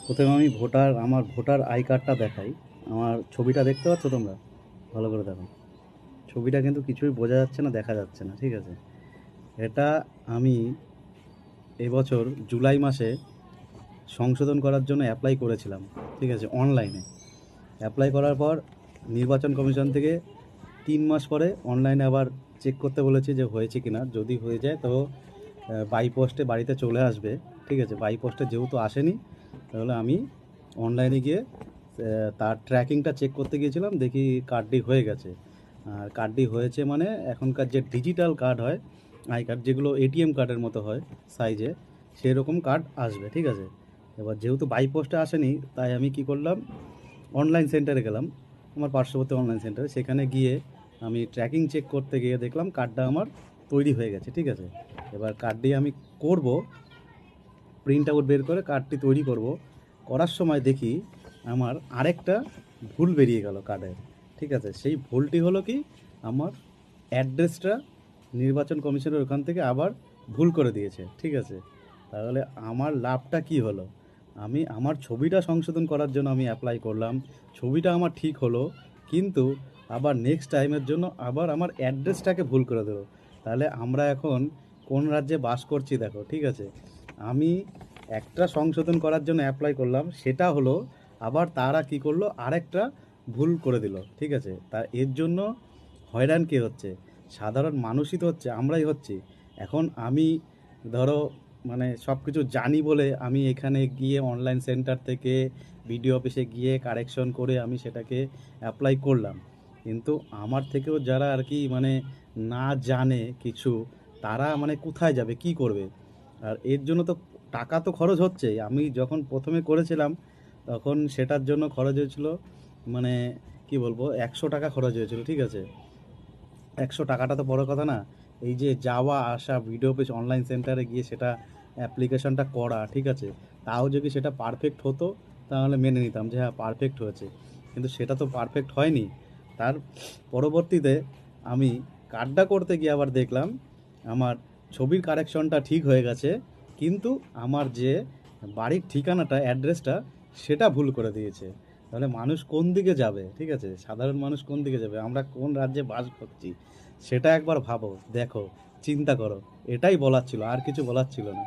প্রথমে আমি আমার ভোটার আই কার্ডটা দেখাই। আমার ছবিটা দেখতে পাচ্ছ তোমরা? ভালো করে দেখো। ছবিটা কিন্তু কিছুই বোঝা যাচ্ছে না, দেখা যাচ্ছে না, ঠিক আছে? এটা আমি এবছর জুলাই মাসে সংশোধন করার জন্য অ্যাপ্লাই করেছিলাম, ঠিক আছে, অনলাইনে। অ্যাপ্লাই করার পর নির্বাচন কমিশন থেকে 3 মাস পরে অনলাইনে আবার চেক করতে বলেছে যে হয়েছে কি না। যদি হয়ে যায় তো বাই পোস্টে বাড়িতে চলে আসবে, ঠিক আছে? বাই পোস্টে যেহেতু আসেনি, তাহলে আমি অনলাইনে গিয়ে তার ট্র্যাকিংটা চেক করতে গিয়েছিলাম, দেখি কার্ডটি হয়ে গেছে। আর কার্ডটি হয়েছে মানে এখনকার যে ডিজিটাল কার্ড হয়, আই কার্ড যেগুলো এটিএম কার্ডের মতো হয় সাইজে, সেরকম কার্ড আসবে, ঠিক আছে? এবার যেহেতু বাই পোস্টে আসেনি, তাই আমি কি করলাম, অনলাইন সেন্টারে গেলাম, আমার পার্শ্ববর্তী অনলাইন সেন্টারে। সেখানে গিয়ে আমি ট্র্যাকিং চেক করতে গিয়ে দেখলাম কার্ডটা আমার তৈরি হয়ে গেছে, ঠিক আছে? এবার কার্ডটি আমি করব, প্রিন্ট আউট বের করে কার্ডটি তৈরি করব। করার সময় দেখি আমার আরেকটা ভুল বেরিয়ে গেল কার্ডের, ঠিক আছে? সেই ভুলটি হলো কি, আমার অ্যাড্রেসটা নির্বাচন কমিশনের ওখান থেকে আবার ভুল করে দিয়েছে, ঠিক আছে? তাহলে আমার লাভটা কি হলো? আমি আমার ছবিটা সংশোধন করার জন্য আমি অ্যাপ্লাই করলাম, ছবিটা আমার ঠিক হলো, কিন্তু আবার নেক্সট টাইমের জন্য আবার আমার অ্যাড্রেসটাকে ভুল করে দিল। তাহলে আমরা এখন কোন রাজ্যে বাস করছি দেখো, ঠিক আছে? আমি একটা সংশোধন করার জন্য অ্যাপ্লাই করলাম, সেটা হলো, আবার তারা কি করলো, আরেকটা ভুল করে দিল, ঠিক আছে? তা এর জন্য হয়রান কে হচ্ছে? সাধারণ মানুষই তো হচ্ছে, আমরাই হচ্ছি। এখন আমি ধরো মানে সব কিছু জানি বলে আমি এখানে গিয়ে অনলাইন সেন্টার থেকে বিডিও অফিসে গিয়ে কারেকশন করে আমি সেটাকে অ্যাপ্লাই করলাম, কিন্তু আমার থেকেও যারা আর কি মানে না জানে কিছু, তারা মানে কোথায় যাবে, কি করবে? আর এর জন্য তো টাকা তো খরচ হচ্ছেই। আমি যখন প্রথমে করেছিলাম, তখন সেটার জন্য খরচ হয়েছিল মানে কি বলবো, 100 টাকা খরচ হয়েছিল, ঠিক আছে? 100 টাকাটা তো বড় কথা না। এই যে যাওয়া আসা ভিডিও অফিস অনলাইন সেন্টারে গিয়ে সেটা অ্যাপ্লিকেশনটা করা, ঠিক আছে? তাও যদি সেটা পারফেক্ট হতো, তাহলে মেনে নিতাম যে হ্যাঁ পারফেক্ট হয়েছে, কিন্তু সেটা তো পারফেক্ট হয়নি। তার পরবর্তীতে আমি কার্ডটা করতে গিয়ে আবার দেখলাম আমার ছবির কারেকশনটা ঠিক হয়ে গেছে, কিন্তু আমার যে বাড়ির ঠিকানাটা, অ্যাড্রেসটা, সেটা ভুল করে দিয়েছে। তাহলে মানুষ কোন দিকে যাবে, ঠিক আছে? সাধারণ মানুষ কোন দিকে যাবে, আমরা কোন রাজ্যে বাস করছি, সেটা একবার ভাবো, দেখো, চিন্তা করো। এটাই বলার ছিল, আর কিছু বলার ছিল না।